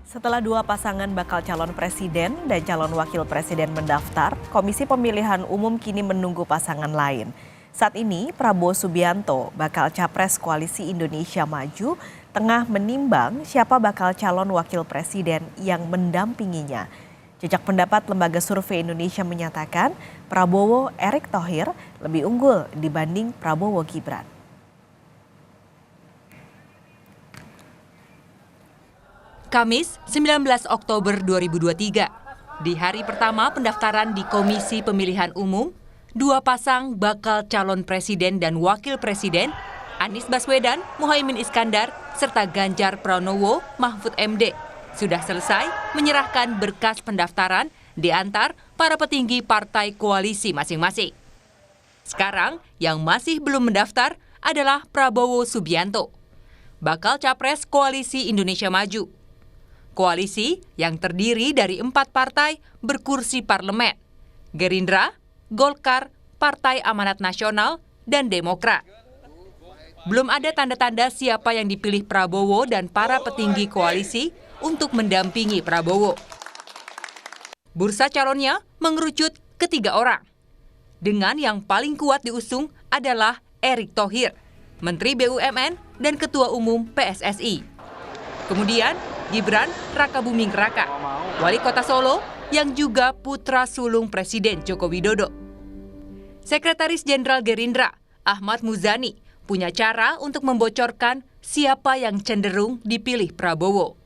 Setelah dua pasangan bakal calon presiden dan calon wakil presiden mendaftar, Komisi Pemilihan Umum kini menunggu pasangan lain. Saat ini, Prabowo Subianto, bakal capres Koalisi Indonesia Maju, tengah menimbang siapa bakal calon wakil presiden yang mendampinginya. Jejak pendapat Lembaga Survei Indonesia menyatakan Prabowo Erick Thohir lebih unggul dibanding Prabowo Gibran. Kamis, 19 Oktober 2023. Di hari pertama pendaftaran di Komisi Pemilihan Umum, dua pasang bakal calon presiden dan wakil presiden, Anies Baswedan, Muhaimin Iskandar, serta Ganjar Pranowo, Mahfud MD, sudah selesai menyerahkan berkas pendaftaran di antar para petinggi partai koalisi masing-masing. Sekarang yang masih belum mendaftar adalah Prabowo Subianto, bakal capres Koalisi Indonesia Maju. Koalisi yang terdiri dari 4 partai berkursi parlemen, Gerindra, Golkar, Partai Amanat Nasional, dan Demokrat. Belum ada tanda-tanda siapa yang dipilih Prabowo dan para petinggi koalisi untuk mendampingi Prabowo. Bursa calonnya mengerucut ke 3 orang. Dengan yang paling kuat diusung adalah Erick Thohir, Menteri BUMN dan Ketua Umum PSSI. Kemudian Gibran Rakabuming Raka, Wali Kota Solo yang juga putra sulung Presiden Joko Widodo. Sekretaris Jenderal Gerindra, Ahmad Muzani, punya cara untuk membocorkan siapa yang cenderung dipilih Prabowo.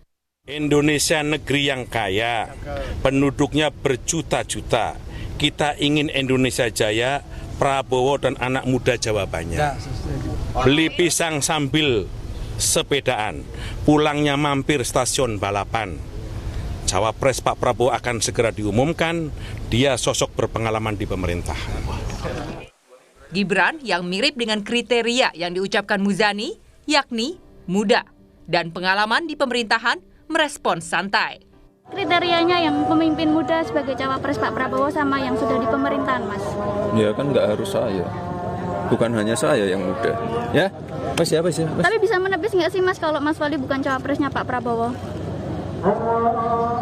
Indonesia negeri yang kaya, penduduknya berjuta-juta. Kita ingin Indonesia jaya, Prabowo dan anak muda jawabannya. Beli pisang sambil sepedaan, pulangnya mampir stasiun balapan. Cawapres Pak Prabowo akan segera diumumkan, dia sosok berpengalaman di pemerintah. Gibran yang mirip dengan kriteria yang diucapkan Muzani, yakni muda dan pengalaman di pemerintahan, merespons santai. Kriterianya yang pemimpin muda sebagai cawapres Pak Prabowo sama yang sudah di pemerintahan, Mas? Ya kan nggak harus saya, bukan hanya saya yang muda, ya. Mas. Tapi bisa menepis nggak sih Mas kalau Mas Wali bukan cawapresnya Pak Prabowo?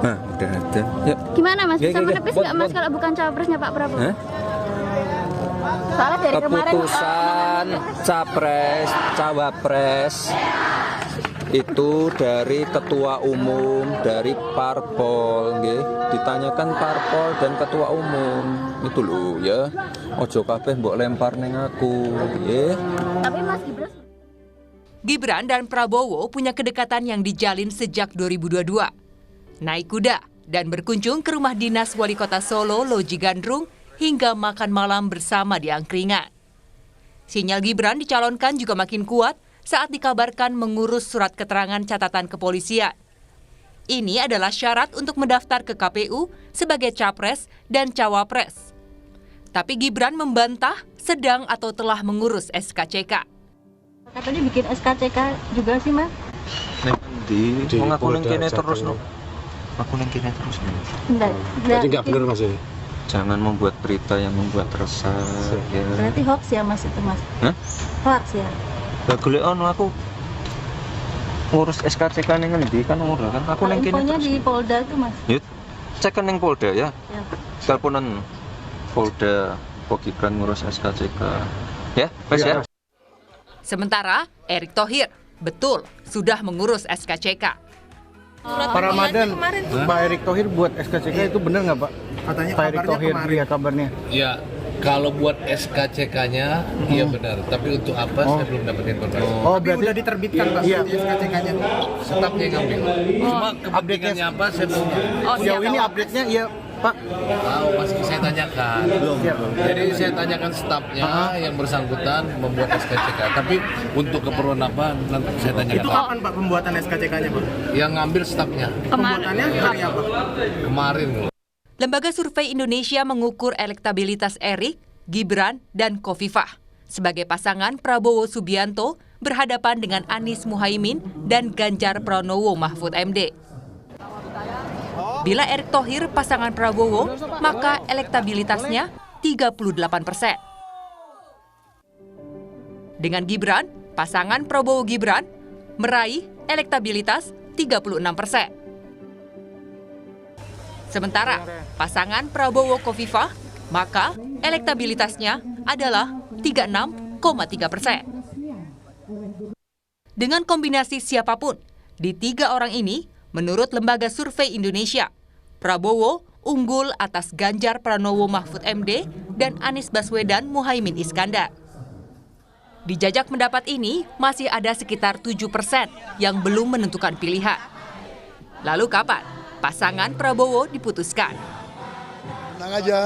Nah, udah ada. Yuk. Gimana Mas? Bisa menepis nggak Mas kalau bukan cawapresnya Pak Prabowo? Hah? Soalnya dari Keputusan capres, cawapres itu dari ketua umum, dari parpol, nggih. Ditanyakan parpol dan ketua umum. Itu loh ya. Ojo kabeh mbok lempar ning aku, nggih. Tapi Mas Gibran dan Prabowo punya kedekatan yang dijalin sejak 2022. Naik kuda dan berkunjung ke rumah dinas Wali Kota Solo, Loji Gandrung, hingga makan malam bersama di angkringan. Sinyal Gibran dicalonkan juga makin kuat saat dikabarkan mengurus surat keterangan catatan kepolisian. Ini adalah syarat untuk mendaftar ke KPU sebagai capres dan cawapres. Tapi Gibran membantah sedang atau telah mengurus SKCK. katanya bikin SKCK juga sih Mas? Di ngaku ning kene terus no. Aku ning kene terus. Jadi nggak benar Mas ini. Jangan membuat berita yang membuat resah. Ya. Berarti hoax ya Mas itu Mas? Hah? Hoax ya? Lah golek ono aku ngurus SKCK ning ngendi kan ora kan aku ning kene. Infonya di Polda tuh Mas. Yuk. Cek ning Polda ya. Ya. Teleponan Polda Pak Gibran ngurus SKCK. Ya, wes ya. Sementara Erick Thohir betul sudah mengurus SKCK. Pak Ramadan, Pak Erick Thohir buat SKCK itu benar nggak Pak? Katanya Pak Erick Thohir dia kabarnya. Ya, kalau buat SKCK-nya iya benar, tapi untuk apa saya belum dapat informasi. Oh, berarti udah diterbitkan Pak SKCK-nya. Stafnya ngambil. Cuma kepentingannya apa saya belum tahu. sejauh ini update-nya iya Pak. Tahu, masih saya tanyakan. Jadi saya tanyakan stafnya yang bersangkutan membuat SKCK. Tapi untuk keperluan apa nanti saya tanyakan. Itu kapan Pak pembuatan SKCK-nya Pak? Yang ngambil stafnya Pembuatannya hari apa? kemarin. Lembaga Survei Indonesia mengukur elektabilitas Erick, Gibran, dan Khofifah sebagai pasangan Prabowo Subianto berhadapan dengan Anies Muhaimin dan Ganjar Pranowo Mahfud MD. Bila Erick Thohir pasangan Prabowo, maka elektabilitasnya 38%. Dengan Gibran, pasangan Prabowo Gibran meraih elektabilitas 36%. Sementara pasangan Prabowo Khofifah, maka elektabilitasnya adalah 36,3%. Dengan kombinasi siapapun, di 3 orang ini, menurut Lembaga Survei Indonesia, Prabowo unggul atas Ganjar Pranowo Mahfud MD dan Anies Baswedan Muhaimin Iskandar. Di jajak pendapat ini, masih ada sekitar 7% yang belum menentukan pilihan. Lalu kapan pasangan Prabowo diputuskan? Tenang aja,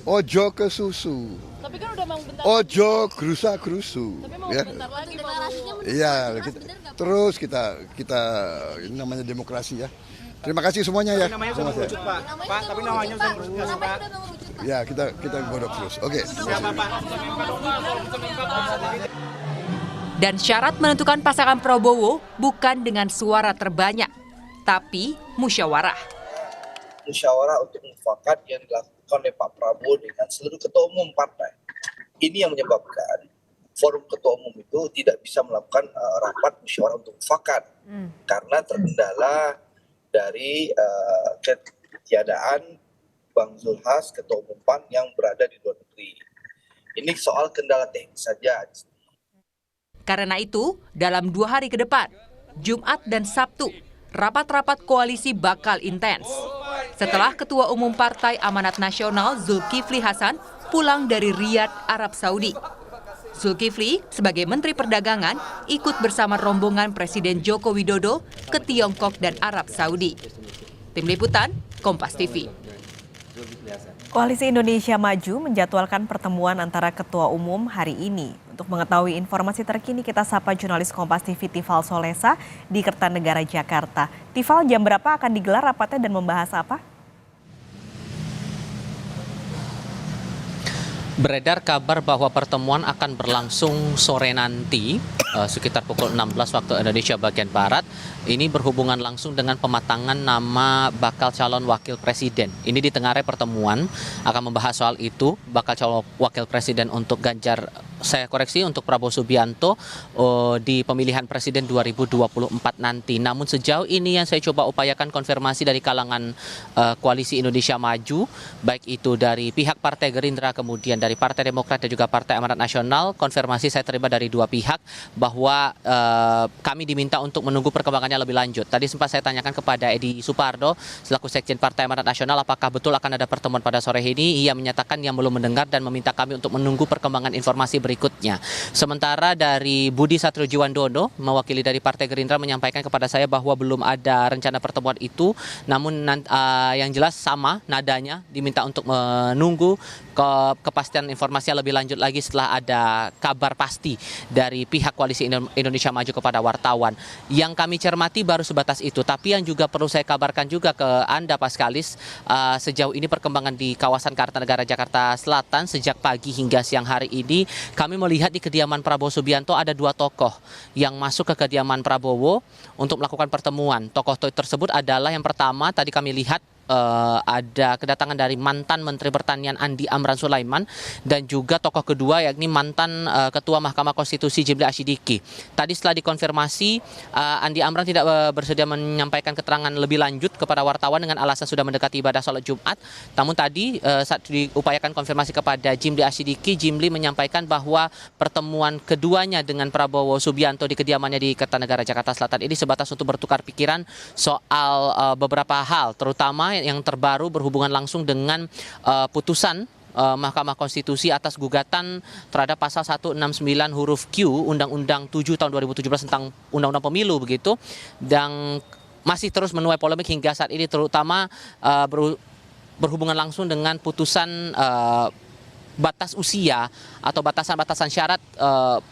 ojo ke susu. Tapi kan udah mau bentar. Ojo gerusa-gerusu. Tapi mau ya. bentar lagi deklarasinya. Iya, terus kita ini namanya demokrasi ya. Terima kasih semuanya ya. Namanya sudah mengerucut, Pak. Pak, tapi namanya sudah mengerucut, Pak. Ya, kita godok terus. Oke. Dan syarat menentukan pasangan Prabowo bukan dengan suara terbanyak, tapi musyawarah. Musyawarah untuk mufakat yang dilakukan oleh Pak Prabowo dengan seluruh ketua umum partai. Ini yang menyebabkan forum ketua umum itu tidak bisa melakukan rapat musyawarah untuk mufakat karena terkendala dari ketiadaan Bang Zulhas, ketua umum PAN yang berada di luar negeri. Ini soal kendala teknis saja. Karena itu, dalam 2 hari ke depan, Jumat dan Sabtu, rapat-rapat koalisi bakal intens. Setelah Ketua Umum Partai Amanat Nasional Zulkifli Hasan pulang dari Riyadh, Arab Saudi. Zulkifli sebagai Menteri Perdagangan ikut bersama rombongan Presiden Joko Widodo ke Tiongkok dan Arab Saudi. Tim Liputan, Kompas TV. Koalisi Indonesia Maju menjadwalkan pertemuan antara Ketua Umum hari ini. Untuk mengetahui informasi terkini, kita sapa jurnalis Kompas TV Tifal Solesa di Kertanegara, Jakarta. Tifal, jam berapa akan digelar rapatnya dan membahas apa? Beredar kabar bahwa pertemuan akan berlangsung sore nanti, sekitar pukul 16 waktu Indonesia bagian Barat. Ini berhubungan langsung dengan pematangan nama bakal calon wakil presiden. Ini di tengah pertemuan akan membahas soal itu, bakal calon wakil presiden untuk Ganjar, saya koreksi, untuk Prabowo Subianto di pemilihan presiden 2024 nanti. Namun sejauh ini yang saya coba upayakan konfirmasi dari kalangan Koalisi Indonesia Maju, baik itu dari pihak Partai Gerindra, kemudian dari Partai Demokrat dan juga Partai Amanat Nasional, konfirmasi saya terima dari 2 pihak bahwa kami diminta untuk menunggu perkembangannya lebih lanjut. Tadi sempat saya tanyakan kepada Edi Supardo selaku Sekjen Partai Amanat Nasional apakah betul akan ada pertemuan pada sore ini. Ia menyatakan yang belum mendengar dan meminta kami untuk menunggu perkembangan informasi berikutnya. Sementara dari Budi Satriojiwandono mewakili dari Partai Gerindra menyampaikan kepada saya bahwa belum ada rencana pertemuan itu, namun yang jelas sama nadanya, diminta untuk menunggu kepastian informasi lebih lanjut lagi setelah ada kabar pasti dari pihak Koalisi Indonesia Maju kepada wartawan. Yang kami cermati baru sebatas itu, tapi yang juga perlu saya kabarkan juga ke Anda Paskalis, sejauh ini perkembangan di kawasan Kertanegara, Jakarta Selatan sejak pagi hingga siang hari ini, kami melihat di kediaman Prabowo Subianto ada 2 tokoh yang masuk ke kediaman Prabowo untuk melakukan pertemuan. Tokoh tersebut adalah yang pertama, tadi kami lihat ada kedatangan dari mantan Menteri Pertanian Andi Amran Sulaiman dan juga tokoh kedua yakni mantan Ketua Mahkamah Konstitusi Jimli Asyidiki. Tadi setelah dikonfirmasi, Andi Amran tidak bersedia menyampaikan keterangan lebih lanjut kepada wartawan dengan alasan sudah mendekati ibadah sholat Jumat. Namun tadi saat diupayakan konfirmasi kepada Jimli Asyidiki, Jimli menyampaikan bahwa pertemuan keduanya dengan Prabowo Subianto di kediamannya di Kertanegara, Jakarta Selatan ini sebatas untuk bertukar pikiran soal beberapa hal, terutama yang terbaru berhubungan langsung dengan putusan Mahkamah Konstitusi atas gugatan terhadap pasal 169 huruf Q Undang-Undang 7 tahun 2017 tentang Undang-Undang Pemilu begitu, dan masih terus menuai polemik hingga saat ini, terutama berhubungan langsung dengan putusan batas usia atau batasan-batasan syarat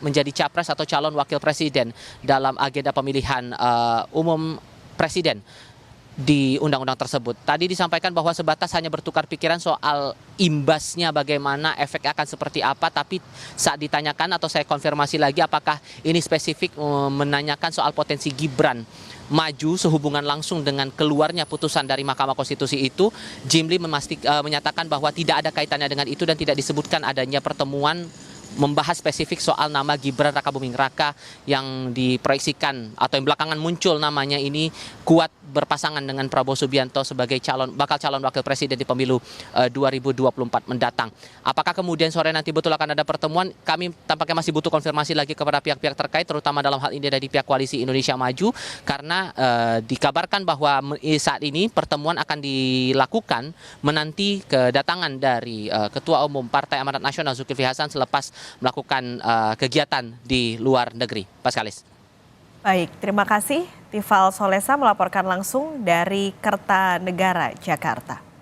menjadi capres atau calon wakil presiden dalam agenda pemilihan umum presiden di undang-undang tersebut. Tadi disampaikan bahwa sebatas hanya bertukar pikiran soal imbasnya bagaimana, efeknya akan seperti apa, tapi saat ditanyakan atau saya konfirmasi lagi apakah ini spesifik menanyakan soal potensi Gibran maju sehubungan langsung dengan keluarnya putusan dari Mahkamah Konstitusi itu, Jimli menyatakan bahwa tidak ada kaitannya dengan itu dan tidak disebutkan adanya pertemuan membahas spesifik soal nama Gibran Rakabuming Raka yang diproyeksikan atau yang belakangan muncul namanya ini kuat berpasangan dengan Prabowo Subianto sebagai bakal calon wakil presiden di pemilu 2024 mendatang. Apakah kemudian sore nanti betul akan ada pertemuan? Kami tampaknya masih butuh konfirmasi lagi kepada pihak-pihak terkait, terutama dalam hal ini dari pihak Koalisi Indonesia Maju, karena dikabarkan bahwa saat ini pertemuan akan dilakukan menanti kedatangan dari Ketua Umum Partai Amanat Nasional Zulkifli Hasan selepas melakukan kegiatan di luar negeri. Paskalis. Baik, terima kasih. Tifal Solesa melaporkan langsung dari Kertanegara, Jakarta.